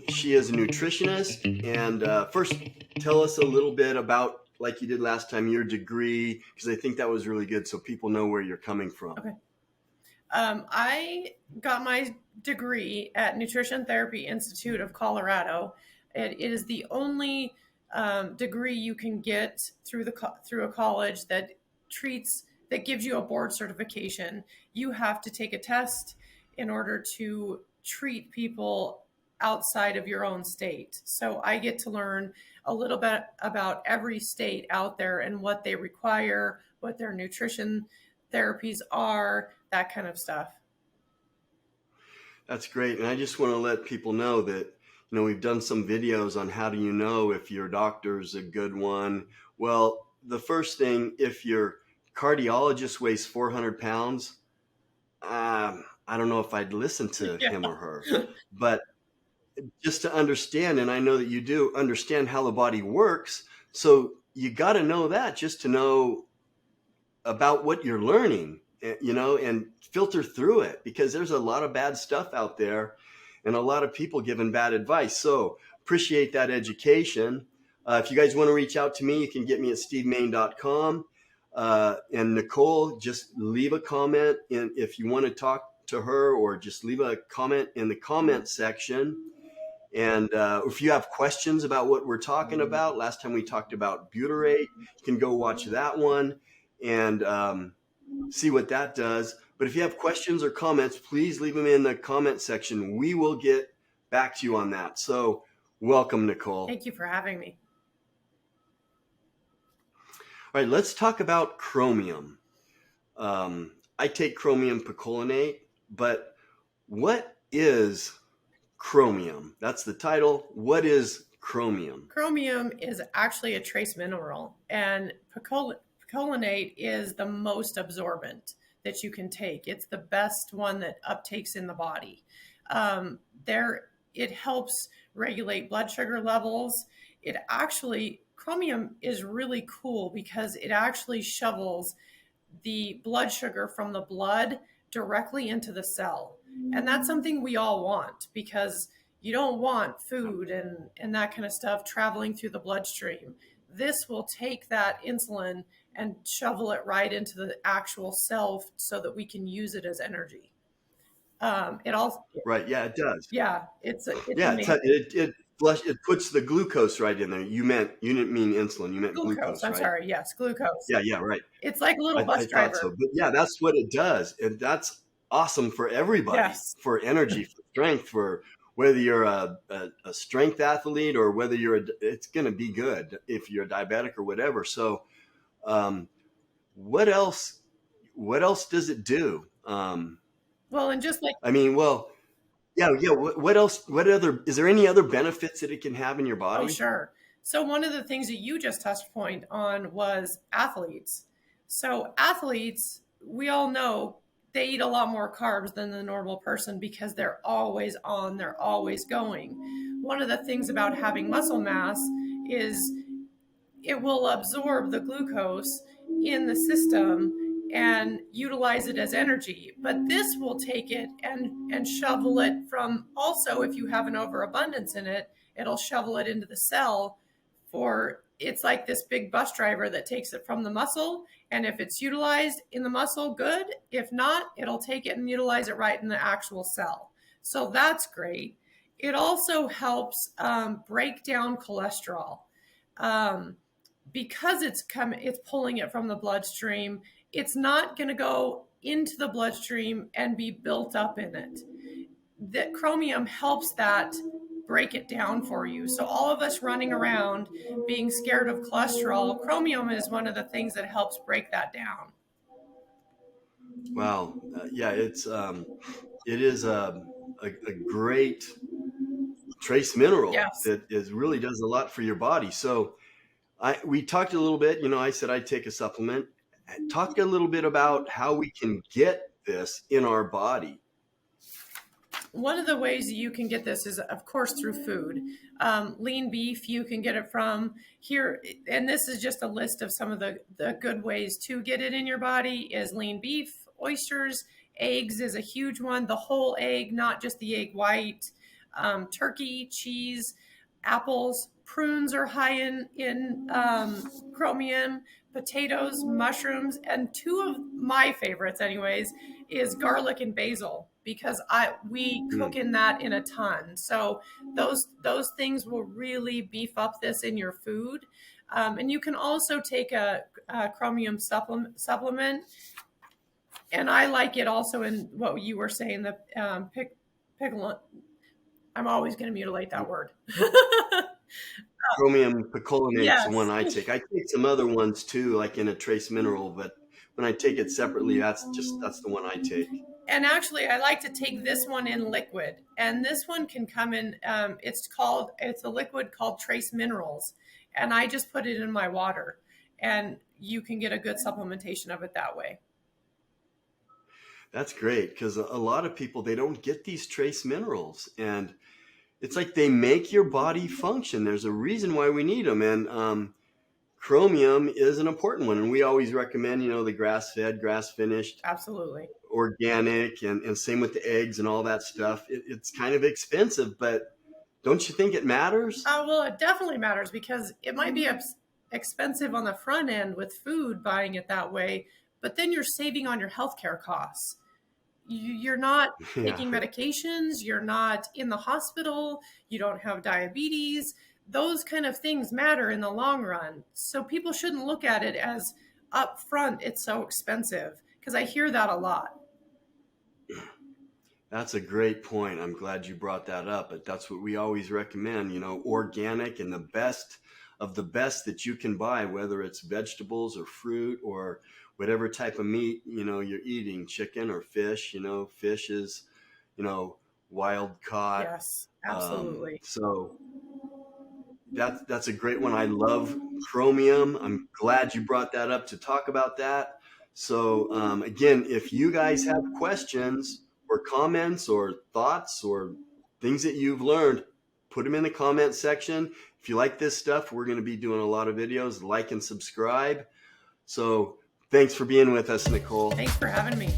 She is a nutritionist. And first, tell us a little bit about, like you did last time, your degree, because I think that was really good so people know where you're coming from. Okay. I got my degree at Nutrition Therapy Institute of Colorado. It is the only degree you can get through a college that gives you a board certification. You have to take a test in order to treat people outside of your own state. So I get to learn a little bit about every state out there and what they require, what their nutrition therapies are, that kind of stuff. That's great. And I just want to let people know that, we've done some videos on how do you know if your doctor's a good one. Well, the first thing, if your cardiologist weighs 400 pounds, I don't know if I'd listen to him or her. But just to understand, and I know that you do understand how the body works, so you got to know that just to know about what you're learning, and filter through it, because there's a lot of bad stuff out there and a lot of people giving bad advice. So appreciate that education. If you guys want to reach out to me, you can get me at stevemain.com. And Nicole, just leave a comment if you want to talk to her, or just leave a comment in the comment section. And if you have questions about what we're talking about, last time we talked about butyrate, you can go watch that one and see what that does. But if you have questions or comments, please leave them in the comment section. We will get back to you on that. So welcome, Nicole. Thank you for having me. All right, let's talk about chromium. I take chromium picolinate, but what is chromium? That's the title. What is chromium? Chromium is actually a trace mineral, and picolinate is the most absorbent that you can take. It's the best one that uptakes in the body. It helps regulate blood sugar levels. Chromium is really cool because it actually shovels the blood sugar from the blood directly into the cell. And that's something we all want, because you don't want food and that kind of stuff traveling through the bloodstream. This will take that insulin and shovel it right into the actual cell so that we can use it as energy. It also Right. Yeah, it does. Yeah, it's Yeah, amazing. it puts the glucose right in there. You didn't mean insulin. You meant glucose, I'm right? sorry. Yes, glucose. Yeah, right. It's like a little I bus thought driver. so. But yeah, that's what it does. And that's awesome for everybody. Yes. For energy, for strength, for whether you're a strength athlete or whether it's going to be good if you're a diabetic or whatever. So what else does it do? Well, and just like, Yeah. What else? Is there any other benefits that it can have in your body? oh, sure. So one of the things that you just touched point on was athletes. So athletes, we all know they eat a lot more carbs than the normal person because they're always on, they're always going. One of the things about having muscle mass is it will absorb the glucose in the system and utilize it as energy. But this will take it and shovel it from, also, if you have an overabundance in it, it'll shovel it into the cell it's like this big bus driver that takes it from the muscle. And if it's utilized in the muscle, good. If not, it'll take it and utilize it right in the actual cell. So that's great. It also helps break down cholesterol. Because it's pulling it from the bloodstream, it's not going to go into the bloodstream and be built up in it. That chromium helps that break it down for you. So all of us running around being scared of cholesterol, chromium is one of the things that helps break that down. Wow. Yeah, it is a great trace mineral. Yes. That really does a lot for your body. So we talked a little bit, I said I'd take a supplement. Talk a little bit about how we can get this in our body. One of the ways you can get this is, of course, through food. Lean beef, you can get it from here. And this is just a list of some of the good ways to get it in your body is lean beef, oysters, eggs is a huge one. The whole egg, not just the egg white. turkey, cheese, apples. Prunes are high in chromium, potatoes, mushrooms, and two of my favorites, anyways, is garlic and basil, because we cook in that in a ton. So those things will really beef up this in your food. And you can also take a chromium supplement. And I like it also in what you were saying, the picolinate. I'm always going to mutilate that word. Chromium Picoline's the Yes. one I take. I take some other ones too, like in a trace mineral, but when I take it separately, that's the one I take. And actually, I like to take this one in liquid, and this one can come in. It's a liquid called Trace Minerals, and I just put it in my water, and you can get a good supplementation of it that way. That's great, because a lot of people, they don't get these trace minerals, and it's like they make your body function. There's a reason why we need them, and chromium is an important one, and we always recommend, the grass-fed, grass-finished, Absolutely. organic, and same with the eggs and all that stuff. It's kind of expensive, but don't you think it matters? Well, it definitely matters, because it might be expensive on the front end with food, buying it that way, but then you're saving on your healthcare costs. You're not taking medications, you're not in the hospital, you don't have diabetes. Those kind of things matter in the long run. So people shouldn't look at it as up front, it's so expensive, because I hear that a lot. That's a great point. I'm glad you brought that up, but that's what we always recommend, organic and the best of the best that you can buy, whether it's vegetables or fruit or whatever type of meat, you're eating, chicken or fish. Fish is, wild caught. Yes, absolutely. So that's a great one. I love chromium. I'm glad you brought that up to talk about that. So again, if you guys have questions or comments or thoughts or things that you've learned, put them in the comment section. If you like this stuff, we're going to be doing a lot of videos. Like and subscribe. So thanks for being with us, Nicole. Thanks for having me.